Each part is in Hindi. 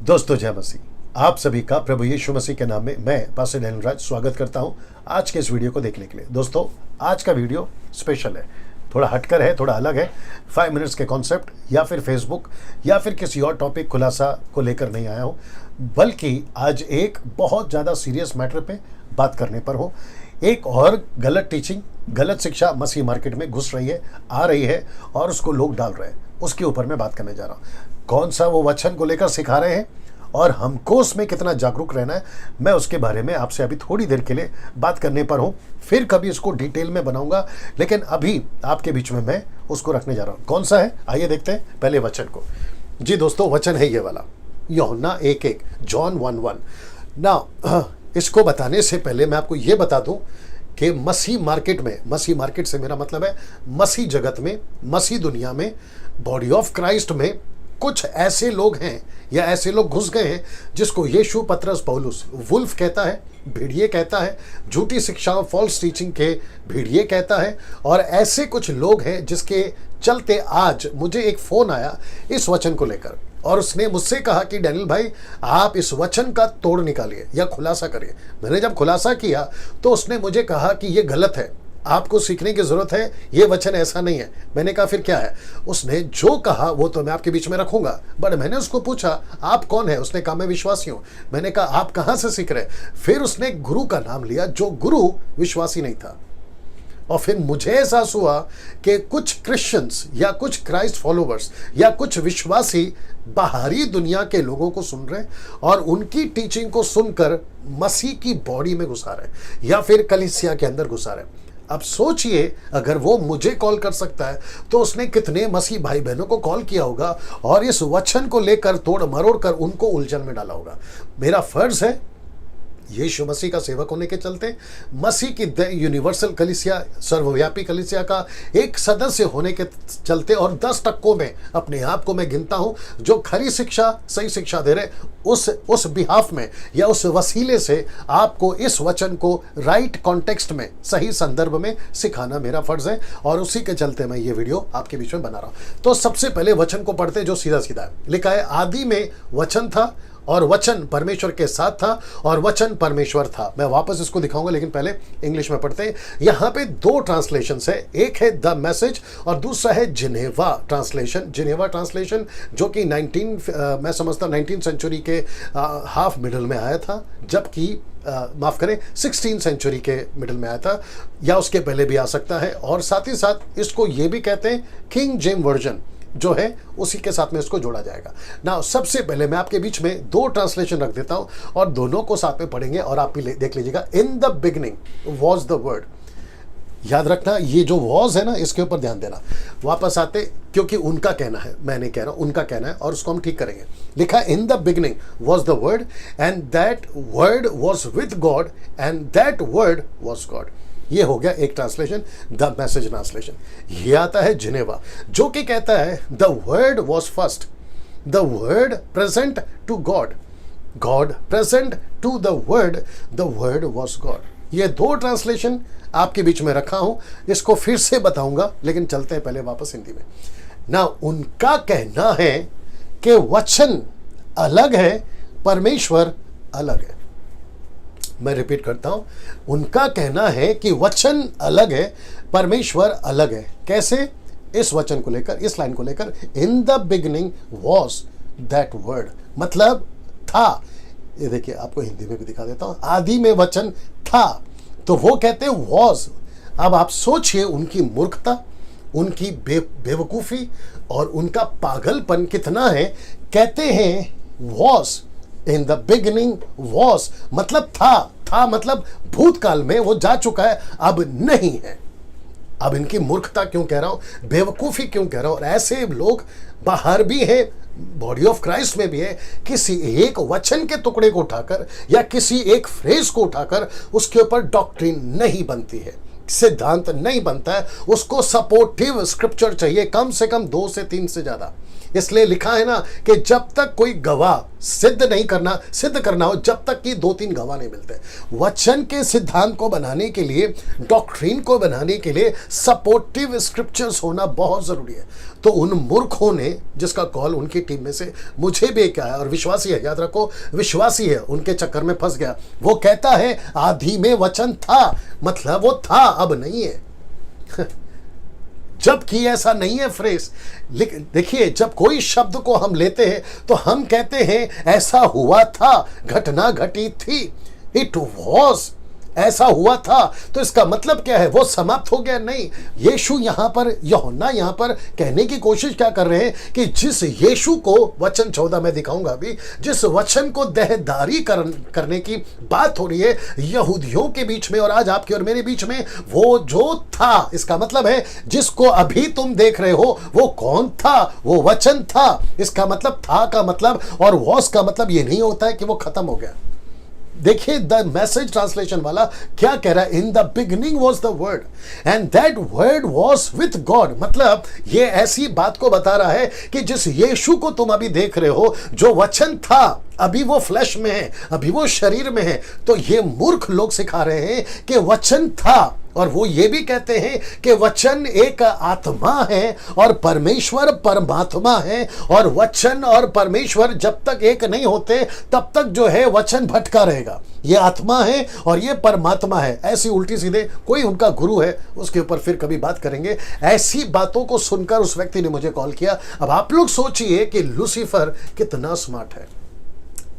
दोस्तों जय मसीह। आप सभी का प्रभु यीशु मसीह के नाम में मैं पास्टर डैनियल राज स्वागत करता हूं आज के इस वीडियो को देखने के लिए। दोस्तों आज का वीडियो स्पेशल है, थोड़ा हटकर है, थोड़ा अलग है। 5 मिनट्स के कॉन्सेप्ट या फिर फेसबुक या फिर किसी और टॉपिक खुलासा को लेकर नहीं आया हूं, बल्कि आज एक बहुत ज़्यादा सीरियस मैटर पे बात करने पर हूं। एक और गलत टीचिंग, गलत शिक्षा मसीह मार्केट में घुस रही है, आ रही है और उसको लोग डाल रहे हैं, उसके ऊपर मैं बात करने जा रहा हूँ। कौन सा वो वचन को लेकर सिखा रहे हैं और हमको उसमें कितना जागरूक रहना है, मैं उसके बारे में आपसे अभी थोड़ी देर के लिए बात करने पर हूँ। फिर कभी इसको डिटेल में बनाऊंगा, लेकिन अभी आपके बीच में मैं उसको रखने जा रहा हूँ। कौन सा है, आइए देखते हैं पहले वचन को। जी दोस्तों, वचन है ये वाला, यूहन्ना 1:1, जॉन 1:1। ना इसको बताने से पहले मैं आपको ये बता दूं कि मसीह मार्केट में, मसीह मार्केट से मेरा मतलब है मसीह जगत में, मसीह दुनिया में, बॉडी ऑफ क्राइस्ट में कुछ ऐसे लोग हैं या ऐसे लोग घुस गए हैं जिसको यीशु, पतरस, पौलुस वुल्फ कहता है, भेड़िए कहता है, झूठी शिक्षाओं, फॉल्स टीचिंग के भेड़िए कहता है। और ऐसे कुछ लोग हैं जिसके चलते आज मुझे एक फ़ोन आया इस वचन को लेकर, और उसने मुझसे कहा कि डैनियल भाई आप इस वचन का तोड़ निकालिए या खुलासा करिए। मैंने जब खुलासा किया तो उसने मुझे कहा कि ये गलत है, आपको सीखने की ज़रूरत है, ये वचन ऐसा नहीं है। मैंने कहा फिर क्या है? उसने जो कहा वो तो मैं आपके बीच में रखूंगा, बट मैंने उसको पूछा आप कौन है? उसने कहा मैं विश्वासी हूँ। मैंने कहा आप कहाँ से सीख रहे? फिर उसने गुरु का नाम लिया, जो गुरु विश्वासी नहीं था। और फिर मुझे एहसास हुआ कि कुछ क्रिश्चियंस या कुछ क्राइस्ट फॉलोवर्स या कुछ विश्वासी बाहरी दुनिया के लोगों को सुन रहे और उनकी टीचिंग को सुनकर मसीह की बॉडी में घुसा रहे या फिर कलीसिया के अंदर घुसा रहे। अब सोचिए, अगर वो मुझे कॉल कर सकता है तो उसने कितने मसीह भाई बहनों को कॉल किया होगा और इस वचन को लेकर तोड़ मरोड़ कर उनको उलझन में डाला होगा। मेरा फर्ज है यीशु मसीह का सेवक होने के चलते, मसीह की यूनिवर्सल कलीसिया, सर्वव्यापी कलीसिया का एक सदस्य होने के चलते, और 10 टक्कों में अपने आप को मैं गिनता हूं जो खरी शिक्षा, सही शिक्षा दे रहे, उस बिहाफ में या उस वसीले से आपको इस वचन को राइट कॉन्टेक्स्ट में, सही संदर्भ में सिखाना मेरा फर्ज है, और उसी के चलते मैं ये वीडियो आपके बीच में बना रहा हूं। तो सबसे पहले वचन को पढ़ते जो सीधा सीधा है। लिखा है आदि में वचन था और वचन परमेश्वर के साथ था और वचन परमेश्वर था। मैं वापस इसको दिखाऊंगा, लेकिन पहले इंग्लिश में पढ़ते हैं। यहाँ पे 2 ट्रांसलेशन है, एक है द मैसेज और दूसरा है जिनेवा ट्रांसलेशन। जिनेवा ट्रांसलेशन जो कि मैं समझता 19th सेंचुरी के हाफ मिडल में आया था, जबकि माफ़ करें 16th सेंचुरी के मिडल में आया था, या उसके पहले भी आ सकता है। और साथ ही साथ इसको ये भी कहते हैं किंग जेम वर्जन जो है, उसी के साथ में इसको जोड़ा जाएगा। ना सबसे पहले मैं आपके बीच में 2 ट्रांसलेशन रख देता हूं और दोनों को साथ में पढ़ेंगे और आप भी देख लीजिएगा। In the beginning was the word. याद रखना, ये जो वॉज है ना, इसके ऊपर ध्यान देना। वापस आते, क्योंकि उनका कहना है, मैं नहीं कह रहा, उनका कहना है और उसको हम ठीक करेंगे। लिखा in the beginning was the word and that word was with God and that word was God. ये हो गया एक ट्रांसलेशन, द मैसेज ट्रांसलेशन। ये आता है जिनेवा जो कि कहता है the word was first, the word present to God, God present to the word was God. ये 2 ट्रांसलेशन आपके बीच में रखा हूं, इसको फिर से बताऊंगा, लेकिन चलते हैं पहले वापस हिंदी में। ना उनका कहना है कि वचन अलग है, परमेश्वर अलग है। मैं रिपीट करता हूं, उनका कहना है कि वचन अलग है, परमेश्वर अलग है। कैसे? इस वचन को लेकर, इस लाइन को लेकर, in the beginning was that word, मतलब था। ये देखिए, आपको हिंदी में भी दिखा देता हूं, आदि में वचन था, तो वो कहते हैं वॉज। अब आप सोचिए उनकी मूर्खता, उनकी बेवकूफ़ी और उनका पागलपन कितना है। कहते हैं was, in the beginning was मतलब था मतलब भूतकाल में वो जा चुका है, अब नहीं है। अब इनकी मूर्खता क्यों कह रहा हूं, बेवकूफ़ी क्यों कह रहा हूं। और ऐसे लोग बाहर भी हैं, बॉडी ऑफ क्राइस्ट में भी है। किसी एक वचन के टुकड़े को उठाकर या किसी एक फ्रेज को उठाकर उसके ऊपर डॉक्ट्रिन नहीं बनती है, सिद्धांत नहीं बनता है, उसको सपोर्टिव स्क्रिप्चर चाहिए, कम से कम 2 से 3 से ज़्यादा। इसलिए लिखा है ना कि जब तक कोई गवाह सिद्ध करना हो जब तक कि 2-3 गवाह नहीं मिलते। वचन के सिद्धांत को बनाने के लिए, डॉक्ट्रिन को बनाने के लिए सपोर्टिव स्क्रिप्चर्स होना बहुत जरूरी है। तो उन मूर्खों ने, जिसका कॉल उनकी टीम में से मुझे भी क्या है, और विश्वासी है, याद रखो विश्वासी है, उनके चक्कर में फंस गया। वो कहता है आदि में वचन था, मतलब वो था, अब नहीं है। जबकि ऐसा नहीं है फ्रेज। देखिए, जब कोई शब्द को हम लेते हैं तो हम कहते हैं ऐसा हुआ था, घटना घटी थी, इट वॉज, ऐसा हुआ था। तो इसका मतलब क्या है? वो समाप्त हो गया? नहीं। यीशु यहां पर, यूहन्ना यहां पर कहने की कोशिश क्या कर रहे हैं कि जिस यीशु को, वचन 14 में दिखाऊंगा अभी, जिस वचन को देहधारी करने की बात हो रही है यहूदियों के बीच में और आज आपके और मेरे बीच में, वो जो था, इसका मतलब है जिसको अभी तुम देख रहे हो वो कौन था? वो वचन था। इसका मतलब था का मतलब और वॉस का मतलब ये नहीं होता है कि वो खत्म हो गया। देखिए द मैसेज ट्रांसलेशन वाला क्या कह रहा है, in the beginning was the word and that word was with God. मतलब ये ऐसी बात को बता रहा है कि जिस यीशु को तुम अभी देख रहे हो, जो वचन था, अभी वो फ्लैश में है, अभी वो शरीर में है। तो ये मूर्ख लोग सिखा रहे हैं कि वचन था, और वो ये भी कहते हैं कि वचन एक आत्मा है और परमेश्वर परमात्मा है, और वचन और परमेश्वर जब तक एक नहीं होते तब तक जो है वचन भटका रहेगा। ये आत्मा है और ये परमात्मा है। ऐसी उल्टी सीधे, कोई उनका गुरु है, उसके ऊपर फिर कभी बात करेंगे। ऐसी बातों को सुनकर उस व्यक्ति ने मुझे कॉल किया। अब आप लोग सोचिए कि लूसीफर कितना स्मार्ट है।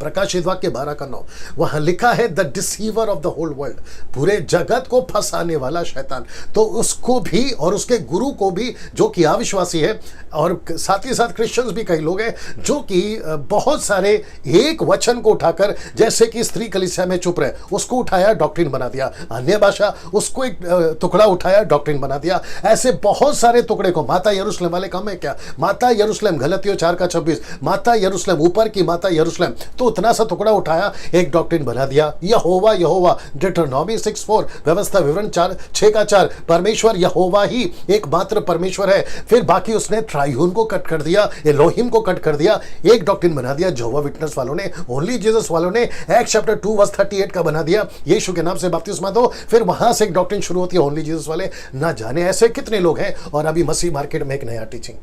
प्रकाशित वाक्य 12:9 वहां लिखा है the deceiver of the whole world, पूरे जगत को फंसाने वाला शैतान। तो उसको भी और उसके गुरु को भी, जो कि अविश्वासी है, और साथ ही साथ क्रिश्चियंस भी कई लोग हैं जो कि बहुत सारे एक वचन को उठाकर, जैसे कि स्त्री कलीसिया में चुप रहे, उसको उठाया डॉक्ट्रिन बना दिया, अन्य भाषा उसको एक टुकड़ा उठाया डॉक्ट्रिन बना दिया। ऐसे बहुत सारे टुकड़े को, माता यरूशलेम वाले काम है क्या? माता यरूशलेम, गलतियों 4:26, माता यरूशलेम, ऊपर की माता यरूशलेम, तो उतना सा टुकड़ा उठाया, एक डॉक्ट्रिन बना दिया। यहोवा यहोवा, डिटरनॉमी 6:4, व्यवस्था विवरण 6:4, परमेश्वर यहोवा ही एकमात्र परमेश्वर है। फिर बाकी उसने ट्राइयून को कट कर दिया, एलोहिम को कट कर दिया, एक डॉक्ट्रिन बना दिया। यहोवा विटनेस वालों ने, ओनली जीसस वालों ने एक्ट्स चैप्टर 2:38 का बना दिया, यीशु के नाम से बपतिस्मा दो। फिर वहां से एक डॉक्ट्रिन शुरू होती है, ओनली जीसस वाले। ना जाने ऐसे कितने लोग हैं। और अभी मसीह मार्केट में एक नया टीचिंग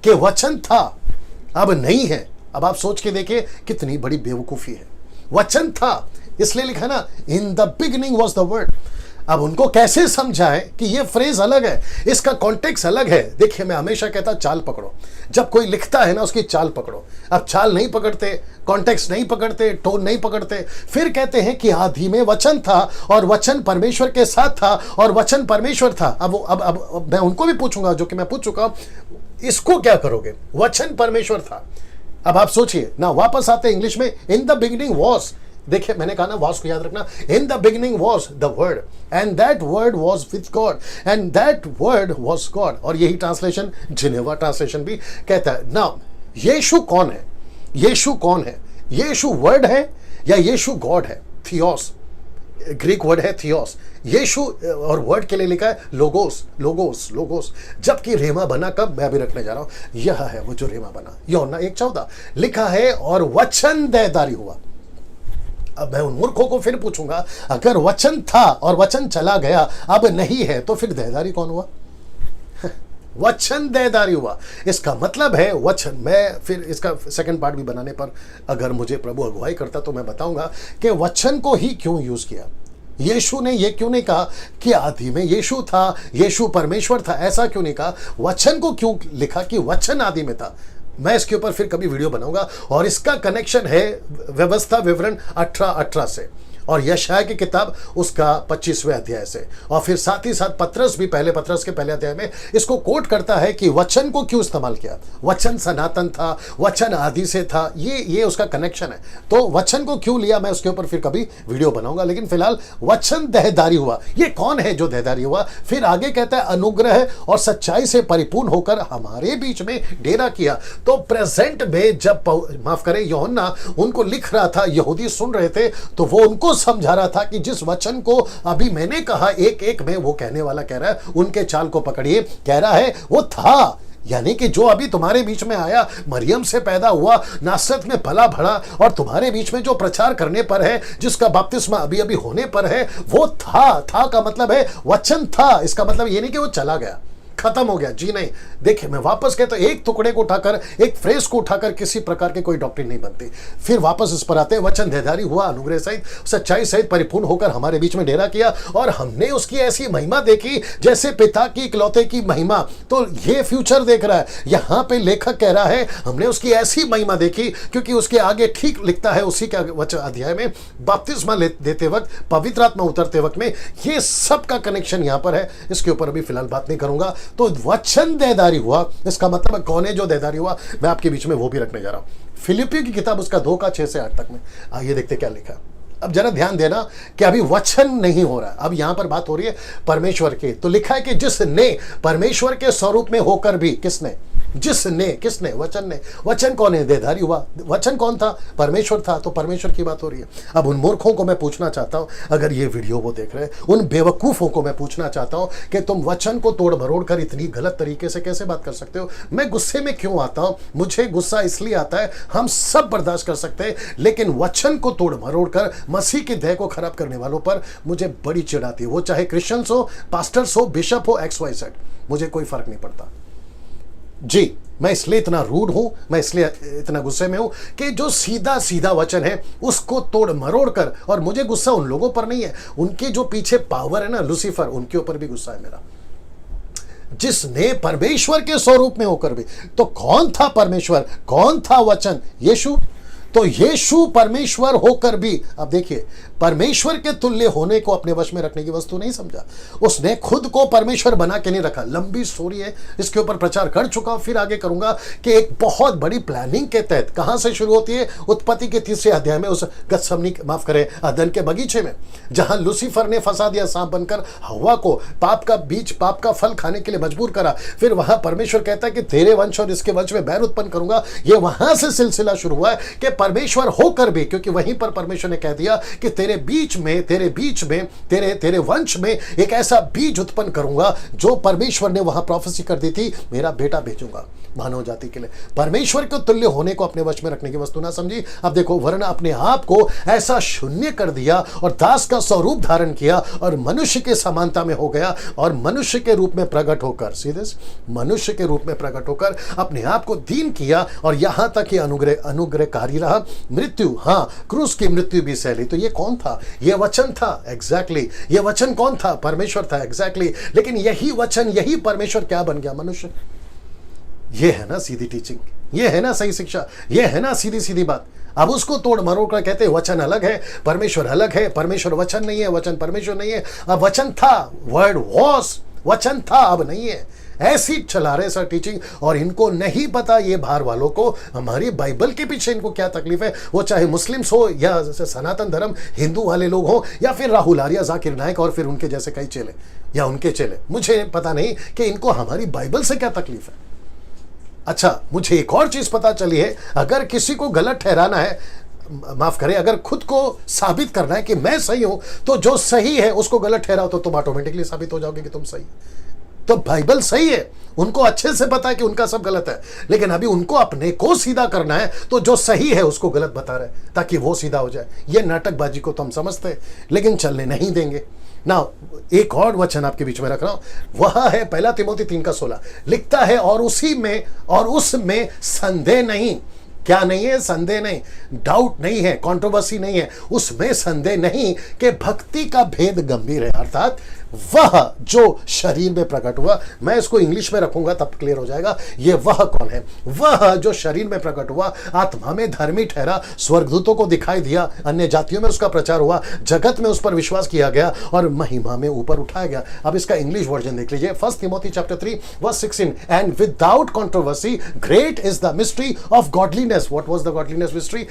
कि वचन था, अब नहीं है। अब आप सोच के देखिए कितनी बड़ी बेवकूफी है। वचन था, इसलिए लिखा ना in the beginning was the word. अब उनको कैसे समझाएं कि ये फ्रेज अलग है, इसका कॉन्टेक्स्ट अलग है। देखिए, मैं हमेशा कहता चाल पकड़ो। जब कोई लिखता है ना, उसकी चाल पकड़ो। अब चाल नहीं पकड़ते, कॉन्टेक्स्ट नहीं पकड़ते, टोन नहीं पकड़ते, फिर कहते हैं कि आदि में वचन था और वचन परमेश्वर के साथ था और वचन परमेश्वर था। अब मैं उनको भी पूछूंगा, जो कि मैं पूछ चुका, इसको क्या करोगे? वचन परमेश्वर था। अब आप सोचिए ना, वापस आते इंग्लिश में, इन द बिगिनिंग वॉज। देखिए, मैंने कहा ना, वॉज को याद रखना। In the beginning was the word and that word was with God and that word was God. और यही ट्रांसलेशन जिनेवा ट्रांसलेशन भी कहता है। ना यीशु कौन है? यीशु कौन है? यीशु वर्ड है या यीशु गॉड है? थियोस, ग्रीक वर्ड है थियोस। यीशु और वर्ड के लिए लिखा है लोगोस, लोगोस, लोगोस। जबकि रेमा बना कब? मैं अभी रखने जा रहा हूं, यह है वो जो रेमा बना। यूहन्ना 1:14 लिखा है और वचन देहधारी हुआ। अब मैं उन मूर्खों को फिर पूछूंगा, अगर वचन था और वचन चला गया, अब नहीं है, तो फिर देहधारी कौन हुआ? वचन देहधारी हुआ, इसका मतलब है वचन। मैं फिर इसका सेकंड पार्ट भी बनाने पर अगर मुझे प्रभु अगुवाई करता तो मैं बताऊंगा कि वचन को ही क्यों यूज किया। यीशु ने ये क्यों नहीं कहा कि आदि में यीशु था, यीशु परमेश्वर था, ऐसा क्यों नहीं कहा? वचन को क्यों लिखा कि वचन आदि में था? मैं इसके ऊपर फिर कभी वीडियो बनाऊंगा। और इसका कनेक्शन है व्यवस्था विवरण 18:18 से और यशायाह की किताब उसका 25वें अध्याय से। और फिर साथ ही साथ पत्रस भी पहले पत्रस के पहले अध्याय में इसको कोट करता है कि वचन को क्यों इस्तेमाल किया। वचन सनातन था, वचन आदि से था, ये उसका कनेक्शन है। तो वचन को क्यों लिया, मैं उसके ऊपर फिर कभी वीडियो बनाऊंगा। लेकिन फिलहाल वचन देहधारी हुआ, ये कौन है जो देहधारी हुआ? फिर आगे कहता है अनुग्रह और सच्चाई से परिपूर्ण होकर हमारे बीच में डेरा किया। तो प्रेजेंट में जब माफ करें यूहन्ना उनको लिख रहा था, यहूदी सुन रहे थे, तो वो उनको समझा रहा था कि जिस वचन को अभी मैंने कहा एक एक में, वो कहने वाला कह रहा है उनके चाल को पकड़िए, कह रहा है वो था। यानी कि जो अभी तुम्हारे बीच में आया, मरियम से पैदा हुआ, नासरत में पला बढ़ा और तुम्हारे बीच में जो प्रचार करने पर है, जिसका बपतिस्मा अभी अभी होने पर है, वो था का मतलब है वचन था। इसका मतलब ये नहीं कि वो चला गया, खत्म हो गया, जी नहीं। देखिए मैं वापस कहता हूं, एक टुकड़े को उठाकर, एक फ्रेज को उठाकर किसी प्रकार की कोई डॉक्ट्रिन नहीं बनती। फिर वापस इस पर आते हैं, वचन देहधारी हुआ, अनुग्रह सहित सच्चाई सहित परिपूर्ण होकर हमारे बीच में डेरा किया और हमने उसकी ऐसी महिमा देखी जैसे पिता की इकलौते की महिमा। तो ये फ्यूचर देख रहा है, यहां पे लेखक कह रहा है हमने उसकी ऐसी महिमा देखी, क्योंकि उसके आगे ठीक लिखता है उसी के वचन अध्याय में, बपतिस्मा देते वक्त, पवित्र आत्मा उतरते वक्त में, ये सब का कनेक्शन यहां पर है। इसके ऊपर अभी फिलहाल बात नहीं करूंगा। तो वचन देहधारी हुआ, इसका मतलब कौन है जो देहधारी हुआ, मैं आपके बीच में वो भी रखने जा रहा हूं। फिलिपियों की किताब उसका 2 का 6 से 8 तक में, आइए देखते क्या लिखा। अब जरा ध्यान देना कि अभी वचन नहीं हो रहा है, अब यहां पर बात हो रही है परमेश्वर के। तो लिखा है कि जिसने परमेश्वर के स्वरूप में होकर भी, किसने, किसने, वचन ने। वचन कौन है, देहधारी हुआ। वचन कौन था, परमेश्वर था। तो परमेश्वर की बात हो रही है। अब उन मूर्खों को मैं पूछना चाहता हूं, अगर ये वीडियो वो देख रहे हैं, उन बेवकूफों को मैं पूछना चाहता हूं कि तुम वचन को तोड़ मरोड़ कर इतनी गलत तरीके से कैसे बात कर सकते हो। मैं गुस्से में क्यों आता हूं, मुझे गुस्सा इसलिए आता है, हम सब बर्दाश्त कर सकते हैं, लेकिन वचन को तोड़ मरोड़ कर मसीह की देह को खराब करने वालों पर मुझे बड़ी चिढ़ आती है। वो चाहे क्रिश्चियंस हो, पास्टर्स हो, बिशप हो, XYZ, मुझे कोई फर्क नहीं पड़ता जी। मैं इसलिए इतना रूड हूं, मैं इसलिए इतना गुस्से में हूं कि जो सीधा सीधा वचन है उसको तोड़ मरोड़ कर, और मुझे गुस्सा उन लोगों पर नहीं है, उनके जो पीछे पावर है ना, लूसीफर, उनके ऊपर भी गुस्सा है मेरा। जिसने परमेश्वर के स्वरूप में होकर भी, तो कौन था परमेश्वर, कौन था वचन, यीशु। तो यीशु परमेश्वर होकर भी, अब देखिए, परमेश्वर के तुल्य होने को अपने वश में रखने की वस्तु नहीं समझा। उसने खुद को परमेश्वर बना के नहीं रखा। लंबी स्टोरी है, इसके ऊपर प्रचार कर चुका हूं, फिर आगे करूंगा कि एक बहुत बड़ी प्लानिंग के तहत कहां से शुरू होती है, उत्पत्ति के 3 अध्याय में, उस गत्समनी, माफ करें, अदन के बगीचे में, जहां लूसीफर ने फंसा दिया सांप बनकर हव्वा को, पाप का बीज, पाप का फल खाने के लिए मजबूर करा। फिर वहां परमेश्वर कहता है कि तेरे वंश और इसके वंश में बैर उत्पन्न करूंगा। ये वहां से सिलसिला शुरू हुआ है कि परमेश्वर होकर भी, क्योंकि वहीं पर परमेश्वर ने कह दिया कि तेरे बीच में, तेरे वंश में एक ऐसा बीज उत्पन्न करूंगा, जो परमेश्वर ने वहां प्रोफेसी कर दी थी, मेरा बेटा भेजूंगा मानव जाति के लिए। परमेश्वर के तुल्य होने को अपने वश में रखने की वस्तु ना समझी। अब देखो, वरना अपने आप को ऐसा शून्य कर दिया और दास का स्वरूप धारण किया और मनुष्य के समानता में हो गया, और मनुष्य के रूप में प्रकट होकर, सीधे मनुष्य के रूप में प्रकट होकर अपने आप को दीन किया, और यहां तक कि अनुग्रहकारी रहा, मृत्यु, हाँ, क्रूस की मृत्यु भी सह ली। तो ये कौन था, ये वचन था, एग्जैक्टली। ये वचन कौन था, परमेश्वर था, एग्जैक्टली। लेकिन यही वचन, यही परमेश्वर क्या बन गया, मनुष्य। ये है ना सीधी टीचिंग, ये है ना सही शिक्षा, ये है ना सीधी सीधी बात। अब उसको तोड़ मरोड़ कर कहते हैं वचन अलग है, परमेश्वर अलग है, परमेश्वर वचन नहीं है, वचन परमेश्वर नहीं है। अब वचन था, वर्ड वॉज, वचन था, अब नहीं है। ऐसी चला रहे सर टीचिंग, और इनको नहीं पता, ये बाहर वालों को, हमारी बाइबल के पीछे इनको क्या तकलीफ है। वो चाहे मुस्लिम्स हो, या सनातन धर्म हिंदू वाले लोग हो, या फिर राहुल आर्या, जाकिर नायक और फिर उनके जैसे कई चेले या उनके चेले, मुझे पता नहीं कि इनको हमारी बाइबल से क्या तकलीफ है। अच्छा, मुझे एक और चीज पता चली है, अगर किसी को गलत ठहराना है, माफ करें, अगर खुद को साबित करना है कि मैं सही हूं, तो जो सही है उसको गलत ठहराओ, तो तुम ऑटोमेटिकली साबित हो जाओगे कि तुम सही। तो बाइबल सही है, उनको अच्छे से पता है कि उनका सब गलत है, लेकिन अभी उनको अपने को सीधा करना है, तो जो सही है उसको गलत बता रहे हैं ताकि वो सीधा हो जाए। ये नाटकबाजी को तो हम समझते हैं, लेकिन चलने नहीं देंगे ना। एक और वचन आपके बीच में रख रहा हूं, वह है 1 तिमोथी 3:16, लिखता है, और उसी में और उसमें संदेह नहीं। क्या नहीं है, संदेह नहीं, डाउट नहीं है, कंट्रोवर्सी नहीं है, उसमें संदेह नहीं कि भक्ति का भेद गंभीर है, अर्थात वह जो शरीर में प्रकट हुआ। मैं इसको इंग्लिश में रखूंगा तब क्लियर हो जाएगा। ये वह कौन है, वह जो शरीर में प्रकट हुआ, आत्मा में धर्मी ठहरा, स्वर्गदूतों को दिखाई दिया, अन्य जातियों में उसका प्रचार हुआ, जगत में उस पर विश्वास किया गया और महिमा में ऊपर उठाया गया। अब इसका इंग्लिश वर्जन देख लीजिए, 1 Timothy chapter 3:16, and without controversy great is the mystery of godliness. What was the godliness mystery?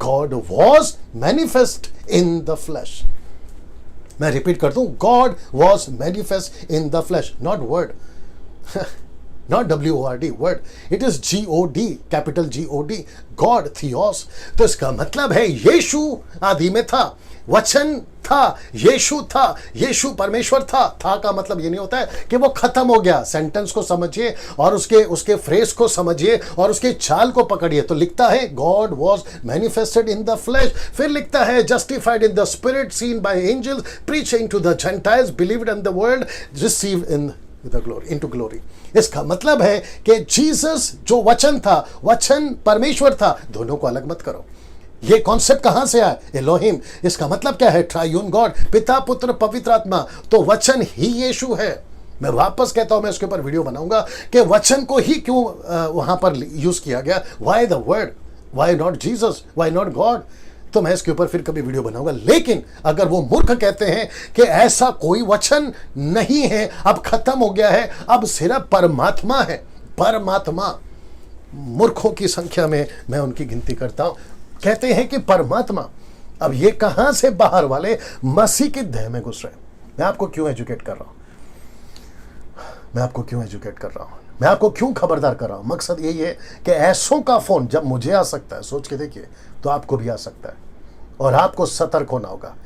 God was manifest in the flash. मैं रिपीट कर दूं, God was manifest in the flash, not word, not WORD, word, it is GOD, capital GOD, God, theos. तो इसका मतलब है यीशु आदि में था, वचन था, यीशु परमेश्वर था का मतलब ये नहीं होता है कि वो खत्म हो गया। सेंटेंस को समझिए और उसके फ्रेज को समझिए और उसके चाल को पकड़िए। तो लिखता है God was manifested in the flesh, फिर लिखता है justified in the spirit, seen by angels, preaching to the Gentiles, believed in the world, receive in the glory, into glory. इसका मतलब है कि जीसस जो वचन था, वचन परमेश्वर था, दोनों को अलग मत करो। ये कॉन्सेप्ट कहां से आया? एलोहिम। इसका मतलब क्या है? ट्रायून गॉड, पिता पुत्र पवित्र आत्मा। तो वचन ही यीशु है। मैं वापस कहता हूं, मैं इसके ऊपर वीडियो बनाऊंगा कि वचन को ही क्यों वहां पर यूज किया गया। Why the word, why not Jesus, why not God? तो मैं इसके ऊपर फिर कभी वीडियो बनाऊंगा। लेकिन अगर वो मूर्ख कहते हैं कि ऐसा कोई वचन नहीं है, अब खत्म हो गया है, अब सिर्फ परमात्मा है, परमात्मा, मूर्खों की संख्या में मैं उनकी गिनती करता हूं, कहते हैं कि परमात्मा। अब ये कहां से बाहर वाले मसीह की देह में घुस रहे हैं? मैं आपको क्यों एजुकेट कर रहा हूं? मैं आपको क्यों एजुकेट कर रहा हूं? मैं आपको क्यों खबरदार कर रहा हूं? मकसद यही है कि ऐसों का फोन जब मुझे आ सकता है, सोच के देखिए, तो आपको भी आ सकता है और आपको सतर्क होना होगा।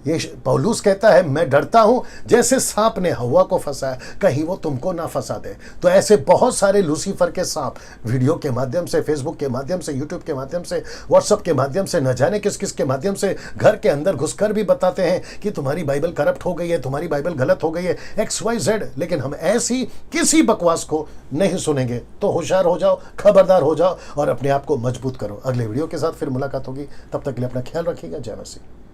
ये पौलुस कहता है, मैं डरता हूं जैसे सांप ने हवा को फंसाया, कहीं वो तुमको ना फंसा दे। तो ऐसे बहुत सारे लूसीफर के सांप वीडियो के माध्यम से, फेसबुक के माध्यम से, यूट्यूब के माध्यम से, व्हाट्सएप के माध्यम से, न जाने किस किस के माध्यम से घर के अंदर घुसकर भी बताते हैं कि तुम्हारी बाइबल करप्ट हो गई है, तुम्हारी बाइबल गलत हो गई है, XYZ। लेकिन हम ऐसी किसी बकवास को नहीं सुनेंगे। तो होशियार हो जाओ, खबरदार हो जाओ और अपने आप को मजबूत करो। अगले वीडियो के साथ फिर मुलाकात होगी, तब तक के लिए अपना ख्याल रखिएगा। जय मसीह।